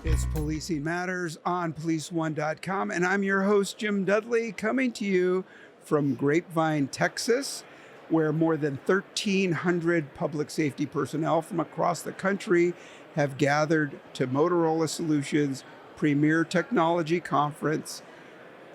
It's Policing Matters on policeone.com, and I'm your host, Jim Dudley, coming to you from Grapevine, Texas, where more than 1,300 public safety personnel from across the country have gathered to Motorola Solutions Premier Technology Conference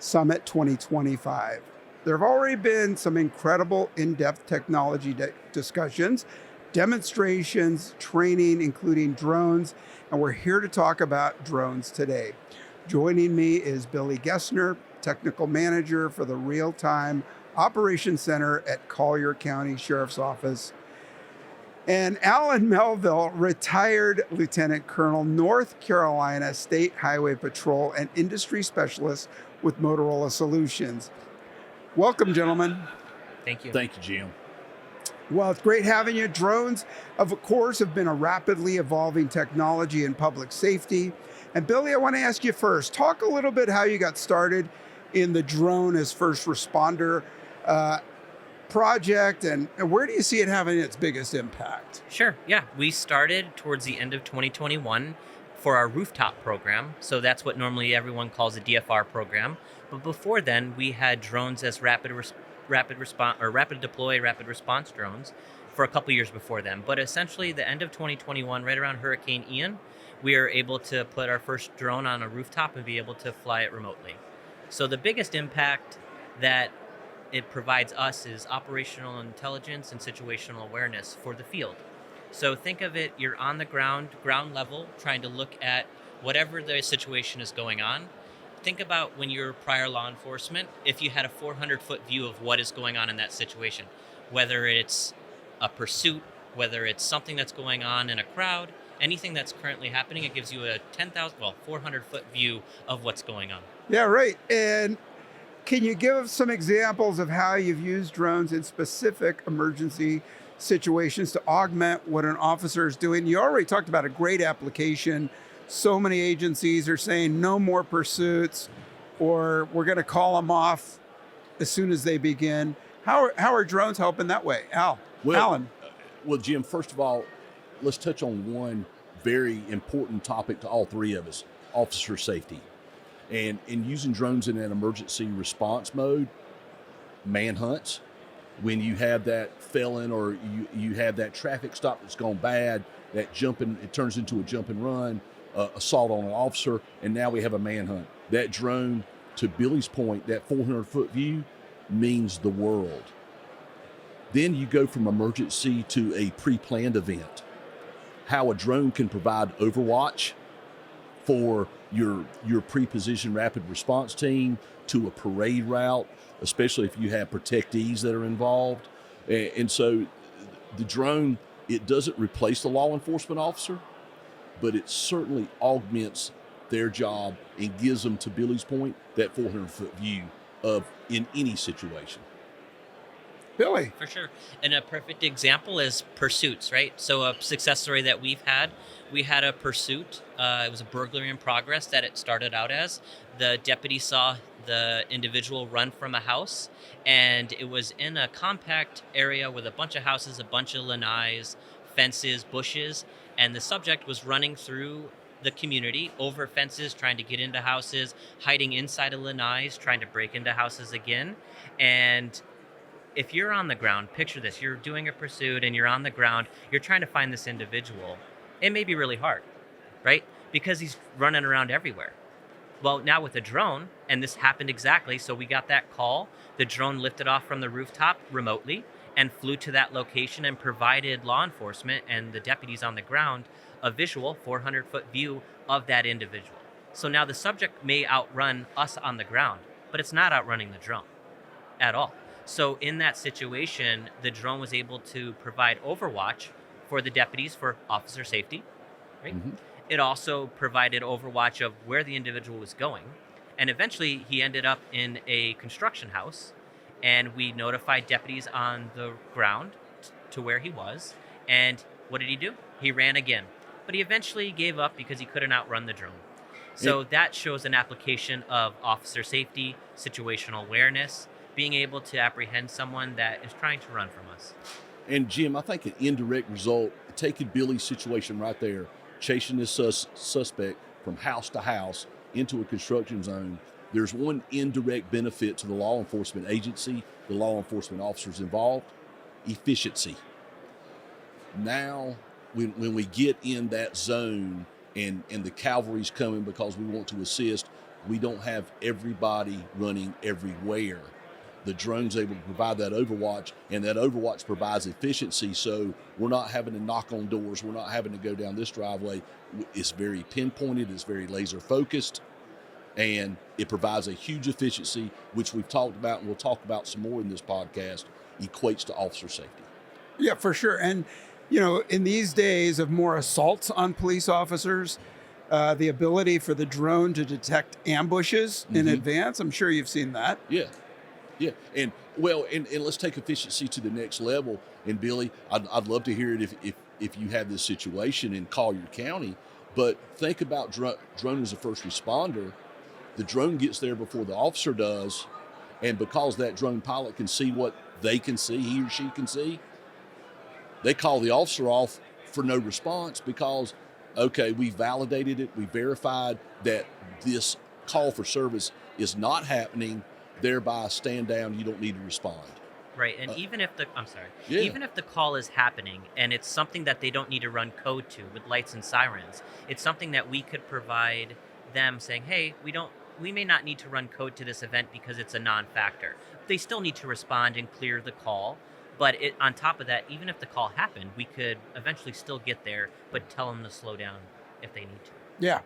Summit 2025. There have already been some incredible in-depth technology discussions, demonstrations, training, including drones, and we're here to talk about drones today. Joining me is Billy Gessner, Technical Manager for the Real-Time Operations Center at Collier County Sheriff's Office, and Alan Melvin, retired Lieutenant Colonel, North Carolina State Highway Patrol and Industry Specialist with Motorola Solutions. Welcome, gentlemen. Thank you. Thank you, Jim. Well, it's great having you. Drones, of course, have been a rapidly evolving technology in public safety. And Billy, I want to ask you first, talk a little bit how you got started in the drone as first responder project, and where do you see it having its biggest impact? Sure, yeah. We started towards the end of 2021 for our rooftop program. So that's what normally everyone calls a DFR program. But before then, we had drones as rapid deploy, rapid response drones for a couple years before then. But essentially, the end of 2021, right around Hurricane Ian, we were able to put our first drone on a rooftop and be able to fly it remotely. So the biggest impact that it provides us is operational intelligence and situational awareness for the field. So think of it, you're on the ground level, trying to look at whatever the situation is going on. Think about when you're prior law enforcement, if you had a 400-foot view of what is going on in that situation, whether it's a pursuit, whether it's something that's going on in a crowd, anything that's currently happening, it gives you a 400-foot view of what's going on. Yeah, right. And can you give some examples of how you've used drones in specific emergency situations to augment what an officer is doing? You already talked about a great application. So many agencies are saying no more pursuits, or we're going to call them off as soon as they begin. How are drones helping that way? Alan. Well, Jim, first of all, let's touch on one very important topic to all three of us, officer safety. And in using drones in an emergency response mode, manhunts, when you have that felon or you have that traffic stop that's gone bad, that jumping, it turns into a jump and run, assault on an officer, and now we have a manhunt. That drone, to Billy's point, that 400-foot view means the world. Then you go from emergency to a pre-planned event. How a drone can provide overwatch for your pre-positioned rapid response team to a parade route, especially if you have protectees that are involved. And so the drone, it doesn't replace the law enforcement officer, but it certainly augments their job and gives them, to Billy's point, that 400-foot view of in any situation. Billy. For sure. And a perfect example is pursuits, right? So a success story that we had a pursuit. It was a burglary in progress that it started out as. The deputy saw the individual run from a house, and it was in a compact area with a bunch of houses, a bunch of lanais, fences, bushes, and the subject was running through the community, over fences, trying to get into houses, hiding inside of lanais, trying to break into houses again. And if you're on the ground, picture this, you're doing a pursuit and you're on the ground, you're trying to find this individual. It may be really hard, right? Because he's running around everywhere. Well, now with a drone, and this happened exactly, so we got that call, the drone lifted off from the rooftop remotely and flew to that location and provided law enforcement and the deputies on the ground a visual 400-foot view of that individual. So now the subject may outrun us on the ground, but it's not outrunning the drone at all. So in that situation, the drone was able to provide overwatch for the deputies for officer safety, right? Mm-hmm. It also provided overwatch of where the individual was going. And eventually he ended up in a construction house, and we notified deputies on the ground to where he was. And what did he do? He ran again. But he eventually gave up because he couldn't outrun the drone. So that shows an application of officer safety, situational awareness, being able to apprehend someone that is trying to run from us. And Jim, I think an indirect result, taking Billy's situation right there, chasing this suspect from house to house into a construction zone, there's one indirect benefit to the law enforcement agency, the law enforcement officers involved: efficiency. Now, when we get in that zone and the cavalry's coming because we want to assist, we don't have everybody running everywhere. The drone's able to provide that overwatch, and that overwatch provides efficiency, so we're not having to knock on doors, we're not having to go down this driveway. It's very pinpointed, it's very laser focused, and it provides a huge efficiency, which we've talked about and we'll talk about some more in this podcast, equates to officer safety. Yeah, for sure. And, you know, in these days of more assaults on police officers, the ability for the drone to detect ambushes in advance, I'm sure you've seen that. Yeah. Yeah, and let's take efficiency to the next level. And Billy, I'd love to hear it if you have this situation in Collier County. But think about drone as a first responder. The drone gets there before the officer does, and because that drone pilot can see what they can see, he or she can see, they call the officer off for no response because, okay, we validated it, we verified that this call for service is not happening. Thereby, stand down. You don't need to respond. Right, and even if the Yeah. even if the call is happening and it's something that they don't need to run code to with lights and sirens, it's something that we could provide them, saying, "Hey, we may not need to run code to this event because it's a non-factor." They still need to respond and clear the call, but on top of that, even if the call happened, we could eventually still get there, but tell them to slow down if they need to. Yeah.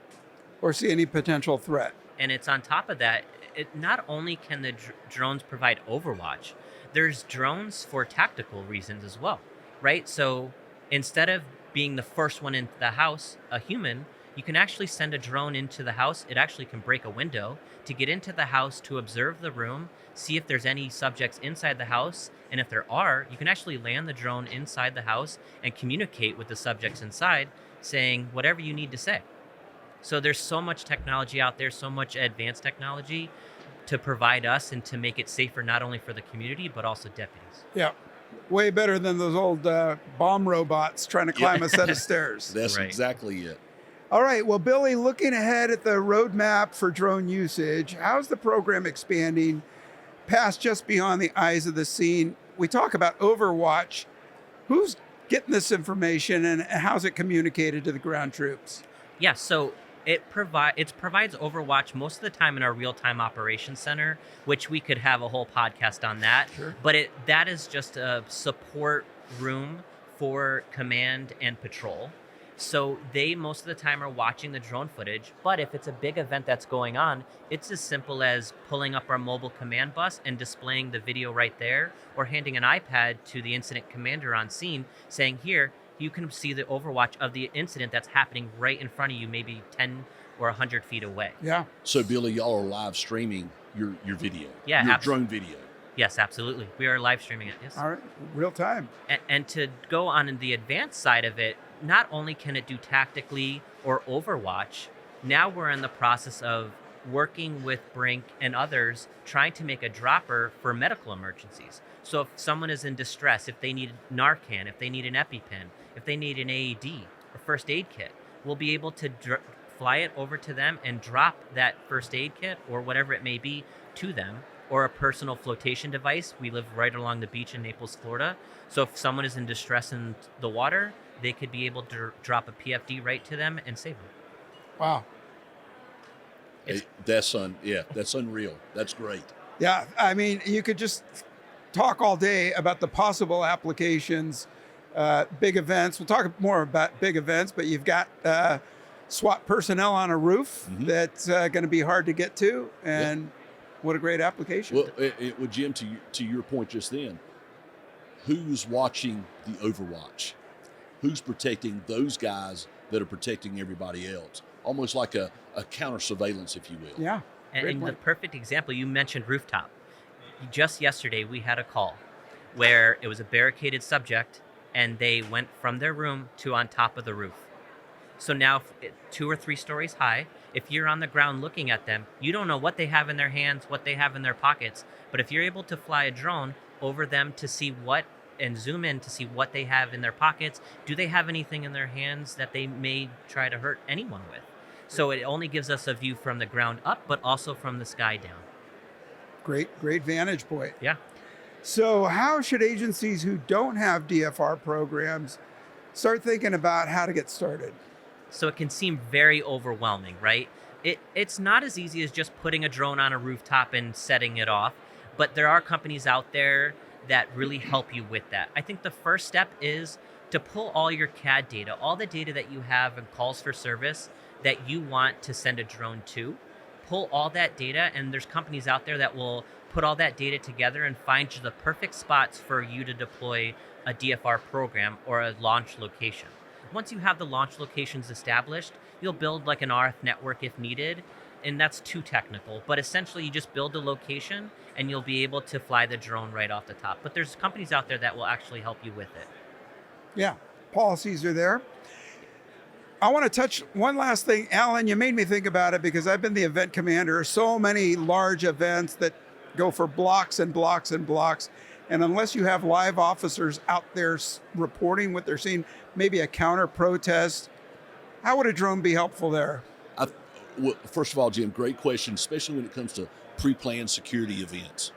Or see any potential threat. And it's on top of that, not only can the drones provide overwatch, there's drones for tactical reasons as well, right? So instead of being the first one into the house, a human, you can actually send a drone into the house. It actually can break a window to get into the house to observe the room, see if there's any subjects inside the house. And if there are, you can actually land the drone inside the house and communicate with the subjects inside, saying whatever you need to say. So there's so much technology out there, so much advanced technology to provide us and to make it safer not only for the community, but also deputies. Yeah. Way better than those old bomb robots trying to climb a set of stairs. That's Right. exactly it. All right. Well, Billy, looking ahead at the roadmap for drone usage, how's the program expanding past just beyond the eyes of the scene? We talk about Overwatch. Who's getting this information and how's it communicated to the ground troops? Yeah, so it provides Overwatch most of the time in our real-time operations center, which we could have a whole podcast on that. Sure. But that is just a support room for command and patrol. So they most of the time are watching the drone footage, but if it's a big event that's going on, it's as simple as pulling up our mobile command bus and displaying the video right there, or handing an iPad to the incident commander on scene saying, "Here, you can see the overwatch of the incident that's happening right in front of you, maybe 10 or 100 feet away." Yeah. So, Billy, y'all are live streaming your video, Yeah, your drone video. Yes, absolutely. We are live streaming it, yes. All right. Real time. And to go on the advanced side of it, not only can it do tactically or overwatch, now we're in the process of working with Brink and others trying to make a dropper for medical emergencies. So if someone is in distress, if they need Narcan, if they need an EpiPen, if they need an AED or first aid kit, we'll be able to fly it over to them and drop that first aid kit or whatever it may be to them, or a personal flotation device. We live right along the beach in Naples, Florida. So if someone is in distress in the water, they could be able to drop a PFD right to them and save them. Wow. Hey, that's unreal. That's great. Yeah. I mean, you could just talk all day about the possible applications, big events. We'll talk more about big events, but you've got SWAT personnel on a roof that's going to be hard to get to. And what a great application. Well, Jim, to your point just then, who's watching the Overwatch? Who's protecting those guys that are protecting everybody else? Almost like a counter surveillance, if you will. Yeah. And the perfect example, you mentioned rooftop. Just yesterday, we had a call where it was a barricaded subject and they went from their room to on top of the roof. So now 2 or 3 stories high, if you're on the ground looking at them, you don't know what they have in their hands, what they have in their pockets. But if you're able to fly a drone over them to see and zoom in to see what they have in their pockets, do they have anything in their hands that they may try to hurt anyone with? So it only gives us a view from the ground up, but also from the sky down. Great vantage point. Yeah. So how should agencies who don't have DFR programs start thinking about how to get started? So it can seem very overwhelming, right? It's not as easy as just putting a drone on a rooftop and setting it off, but there are companies out there that really help you with that. I think the first step is to pull all your CAD data, all the data that you have and calls for service that you want to send a drone to. Pull all that data, and there's companies out there that will put all that data together and find you the perfect spots for you to deploy a DFR program or a launch location. Once you have the launch locations established, you'll build like an RF network if needed, and that's too technical. But essentially, you just build a location, and you'll be able to fly the drone right off the top. But there's companies out there that will actually help you with it. Yeah, policies are there. I want to touch one last thing. Alan, you made me think about it because I've been the event commander. So many large events that go for blocks and blocks and blocks. And unless you have live officers out there reporting what they're seeing, maybe a counter protest, how would a drone be helpful there? Well, first of all, Jim, great question, especially when it comes to pre-planned security events.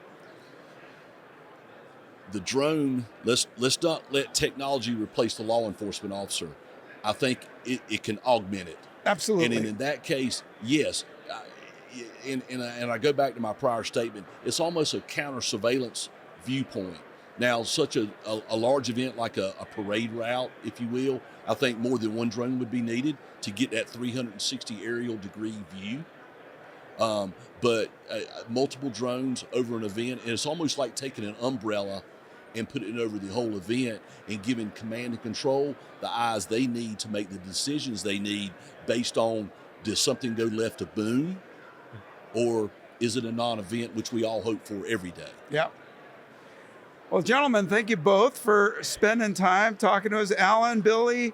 The drone, let's not let technology replace the law enforcement officer. I think it can augment it. Absolutely. And in that case, yes. And I go back to my prior statement. It's almost a counter surveillance viewpoint. Now, such a large event like a parade route, if you will, I think more than one drone would be needed to get that 360 aerial degree view. But multiple drones over an event, and it's almost like taking an umbrella and putting it over the whole event and giving command and control the eyes they need to make the decisions they need based on, does something go left of boom, or is it a non-event, which we all hope for every day? Yeah. Well, gentlemen, thank you both for spending time talking to us. Alan, Billy,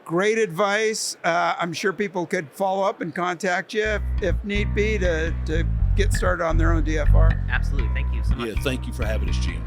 great advice. I'm sure people could follow up and contact you if need be to get started on their own DFR. Absolutely. Thank you so much. Yeah, thank you for having us, Jim.